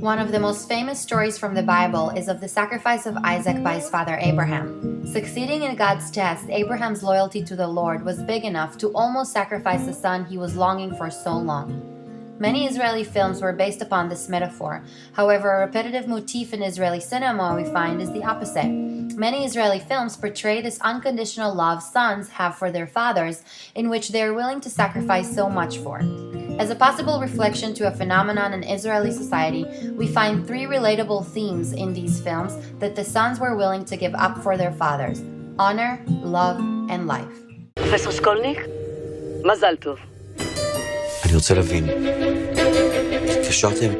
One of the most famous stories from the Bible is of the sacrifice of Isaac by his father Abraham. Succeeding in God's test, Abraham's loyalty to the Lord was big enough to almost sacrifice the son he was longing for so long. Many Israeli films were based upon this metaphor. However, a repetitive motif in Israeli cinema we find is the opposite. Many Israeli films portray this unconditional love sons have for their fathers, in which they are willing to sacrifice so much for. As a possible reflection to a phenomenon in Israeli society, we find three relatable themes in these films that the sons were willing to give up for their fathers: honor, love, and life. פרופסור סקולניק, מזל טוב. אני רוצה להבין, התקשרתם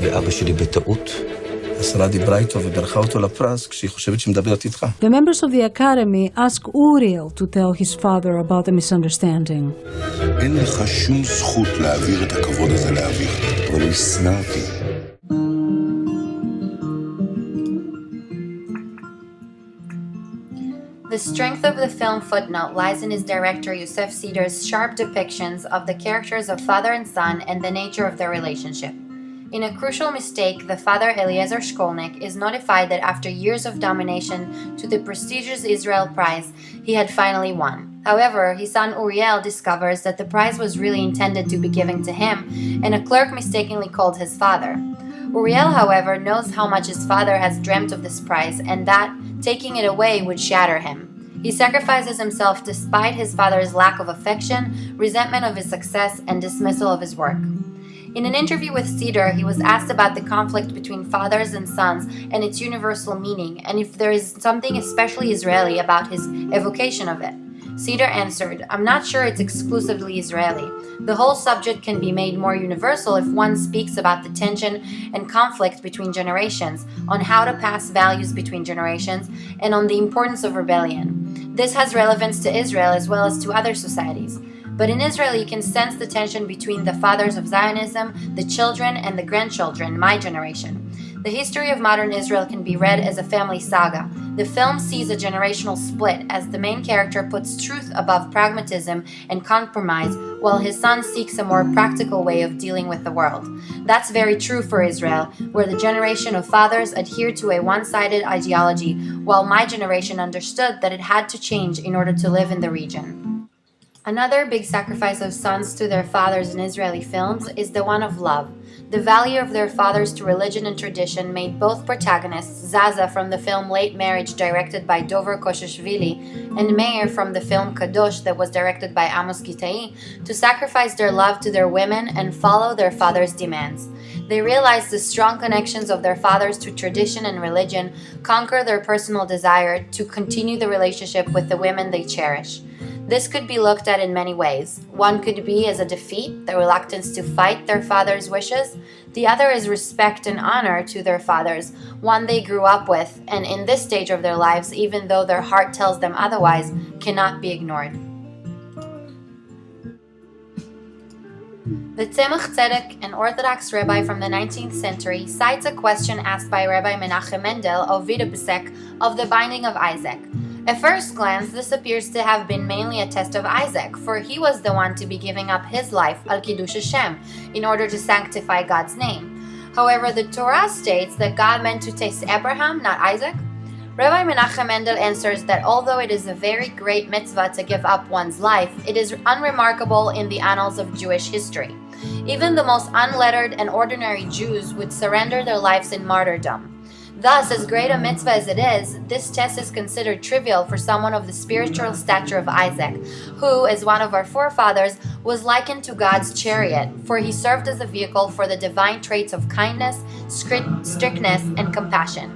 לאבא שלי בטעות? השרה דיברה איתו וברכה אותו לפרס כשהיא חושבת שהיא מדברת איתך. The members of the academy ask Uriel to tell his father about the misunderstanding. אין לך שום זכות להעביר את הכבוד הזה לאביך. אבל הוא ישנא אותי. The strength of the film Footnote lies in his director Yosef Sider's sharp depictions of the characters of father and son and the nature of their relationship. In a crucial mistake, the father Eliezer Shkolnik is notified that after years of domination to the prestigious Israel Prize, he had finally won. However, his son Uriel discovers that the prize was really intended to be given to him, and a clerk mistakenly called his father. Uriel, however, knows how much his father has dreamt of this prize and that taking it away would shatter him. He sacrifices himself despite his father's lack of affection, resentment of his success, and dismissal of his work. In an interview with Sider, he was asked about the conflict between fathers and sons and its universal meaning, and if there is something especially Israeli about his evocation of it. Sider answered, "I'm not sure it's exclusively Israeli. The whole subject can be made more universal if one speaks about the tension and conflict between generations, on how to pass values between generations, and on the importance of rebellion. This has relevance to Israel as well as to other societies. But in Israel, you can sense the tension between the fathers of Zionism, the children, and the grandchildren, my generation. The history of modern Israel can be read as a family saga. The film sees a generational split as the main character puts truth above pragmatism and compromise, while his son seeks a more practical way of dealing with the world. That's very true for Israel, where the generation of fathers adhered to a one-sided ideology, while my generation understood that it had to change in order to live in the region." Another big sacrifice of sons to their fathers in Israeli films is the one of love. The value of their fathers to religion and tradition made both protagonists, Zaza from the film Late Marriage directed by Dover Koshishvili, and Meir from the film Kadosh that was directed by Amos Gitai, to sacrifice their love to their women and follow their fathers' demands. They realized the strong connections of their fathers to tradition and religion conquer their personal desire to continue the relationship with the women they cherish. This could be looked at in many ways. One could be as a defeat, the reluctance to fight their father's wishes. The other is respect and honor to their fathers, one they grew up with, and in this stage of their lives, even though their heart tells them otherwise, cannot be ignored. The Tzemach Tzedek, an Orthodox rabbi from the 19th century, cites a question asked by Rabbi Menachem Mendel of Videbsek of the binding of Isaac. At first glance, this appears to have been mainly a test of Isaac, for he was the one to be giving up his life, al Kiddush Hashem, in order to sanctify God's name. However, the Torah states that God meant to test Abraham, not Isaac. Rabbi Menachem Mendel answers that although it is a very great mitzvah to give up one's life, it is unremarkable in the annals of Jewish history. Even the most unlettered and ordinary Jews would surrender their lives in martyrdom. Thus, as great a mitzvah as it is, this test is considered trivial for someone of the spiritual stature of Isaac, who, as one of our forefathers, was likened to God's chariot, for he served as a vehicle for the divine traits of kindness, strictness, and compassion.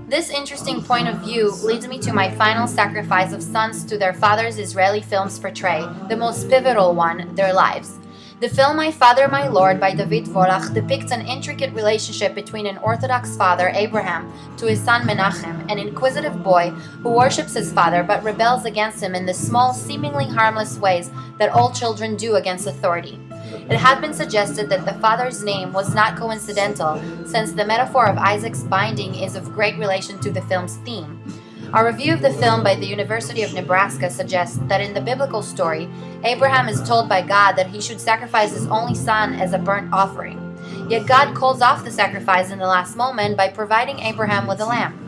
This interesting point of view leads me to my final sacrifice of sons to their fathers Israeli films portray, the most pivotal one, their lives. The film My Father, My Lord by David Volach depicts an intricate relationship between an Orthodox father, Abraham, to his son Menachem, an inquisitive boy who worships his father but rebels against him in the small, seemingly harmless ways that all children do against authority. It had been suggested that the father's name was not coincidental, since the metaphor of Isaac's binding is of great relation to the film's theme. Our review of the film by the University of Nebraska suggests that in the biblical story, Abraham is told by God that he should sacrifice his only son as a burnt offering. Yet God calls off the sacrifice in the last moment by providing Abraham with a lamb.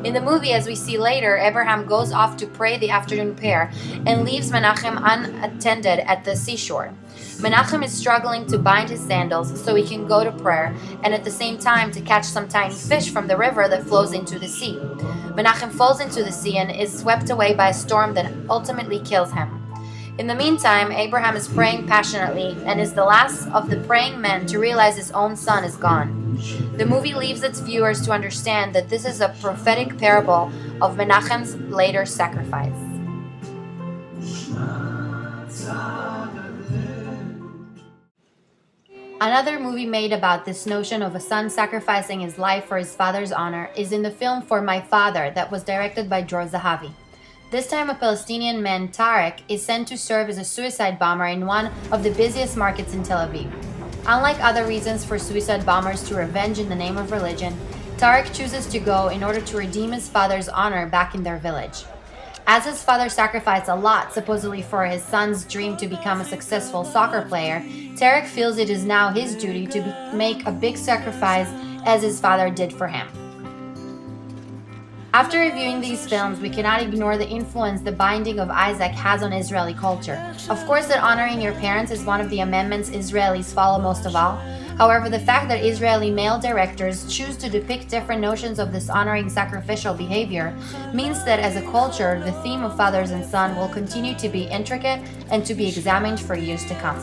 In the movie, as we see later, Abraham goes off to pray the afternoon prayer and leaves Menachem unattended at the seashore. Menachem is struggling to bind his sandals so he can go to prayer and at the same time to catch some tiny fish from the river that flows into the sea. Menachem falls into the sea and is swept away by a storm that ultimately kills him. In the meantime, Abraham is praying passionately and is the last of the praying men to realize his own son is gone. The movie leaves its viewers to understand that this is a prophetic parable of Menachem's later sacrifice. Another movie made about this notion of a son sacrificing his life for his father's honor is in the film For My Father that was directed by Dror Zahavi. This time a Palestinian man, Tarek, is sent to serve as a suicide bomber in one of the busiest markets in Tel Aviv. Unlike other reasons for suicide bombers to revenge in the name of religion, Tarek chooses to go in order to redeem his father's honor back in their village. As his father sacrificed a lot, supposedly for his son's dream to become a successful soccer player, Tarek feels it is now his duty to make a big sacrifice as his father did for him. After reviewing these films, we cannot ignore the influence the binding of Isaac has on Israeli culture. Of course that honoring your parents is one of the amendments Israelis follow most of all. However, the fact that Israeli male directors choose to depict different notions of this honoring sacrificial behavior means that as a culture, the theme of fathers and son will continue to be intricate and to be examined for years to come.